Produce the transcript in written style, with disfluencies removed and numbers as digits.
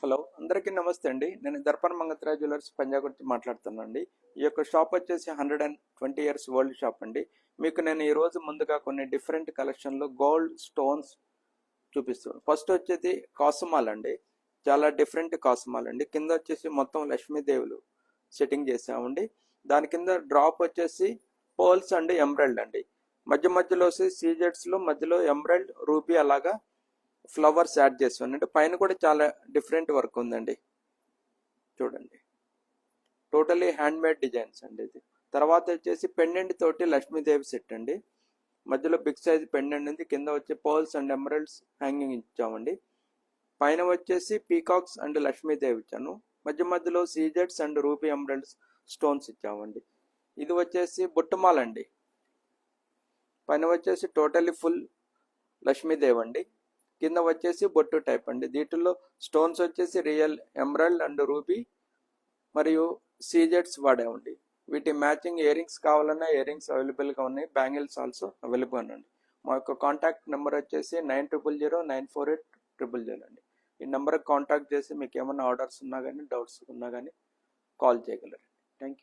Hello అందరికీ నమస్తే అండి. నేను దర్పణ మంగత్రా జ్యువెలర్స్ పంజాబ్ గురించి మాట్లాడుతున్నాను అండి. ఈ యొక్క షాప్ వచ్చేసి 120 ఇయర్స్ ఓల్డ్ షాప్ అండి. మీకు నేను ఈరోజు ముందుగా కొన్ని డిఫరెంట్ కలెక్షన్లో గోల్డ్ స్టోన్స్ చూపిస్తాను. ఫస్ట్ వచ్చేది కాసుమాల్ అండి. చాలా డిఫరెంట్ కాసుమాల్ అండి. కింద వచ్చేసి మొత్తం లక్ష్మీదేవులు సెట్టింగ్ చేసామండి. దాని కింద డ్రాప్ వచ్చేసి పోల్స్ అండ్ ఎమరల్డ్ అండి. మధ్యలో సీజెట్స్లో మధ్యలో ఎమరల్డ్ రూపీ అలాగా ఫ్లవర్స్ యాడ్ చేస్తానండి. పైన కూడా చాలా డిఫరెంట్ వర్క్ ఉందండి. చూడండి, టోటలీ హ్యాండ్ మేడ్ డిజైన్స్ అండి ఇది. తర్వాత వచ్చేసి పెండెంట్ తోటి లక్ష్మీదేవి సెట్ అండి. మధ్యలో బిగ్ సైజ్ పెండెంట్ ఉంది. కింద వచ్చి పర్ల్స్ అండ్ ఎమరల్డ్స్ హ్యాంగింగ్ ఇచ్చామండి. పైన వచ్చేసి పీకాక్స్ అండ్ లక్ష్మీదేవి ఇచ్చాను. మధ్యలో సీజెట్స్ అండ్ రూపీ ఎమరల్డ్స్ స్టోన్స్ ఇచ్చామండి. ఇది వచ్చేసి బొట్టుమాల్ అండి. పైన వచ్చేసి టోటలీ ఫుల్ లక్ష్మీదేవి అండి. కింద వచ్చేసి బొట్టు టైప్ అండి. దీంట్లో స్టోన్స్ వచ్చేసి రియల్ ఎమరల్డ్ అండ్ రూబీ మరియు సీజెట్స్ వాడామండి. వీటి మ్యాచింగ్ ఇయర్ రింగ్స్ కావాలన్నా ఇయర్ రింగ్స్ అవైలబుల్గా ఉన్నాయి. బ్యాంగిల్స్ ఆల్సో అవైలబుల్ అండి. మా యొక్క కాంటాక్ట్ నెంబర్ వచ్చేసి 90094800 అండి. ఈ నెంబర్కి కాంటాక్ట్ చేసి మీకు ఏమైనా ఆర్డర్స్ ఉన్నా కానీ డౌట్స్ ఉన్నా కానీ కాల్ చేయగలరు. Thank you.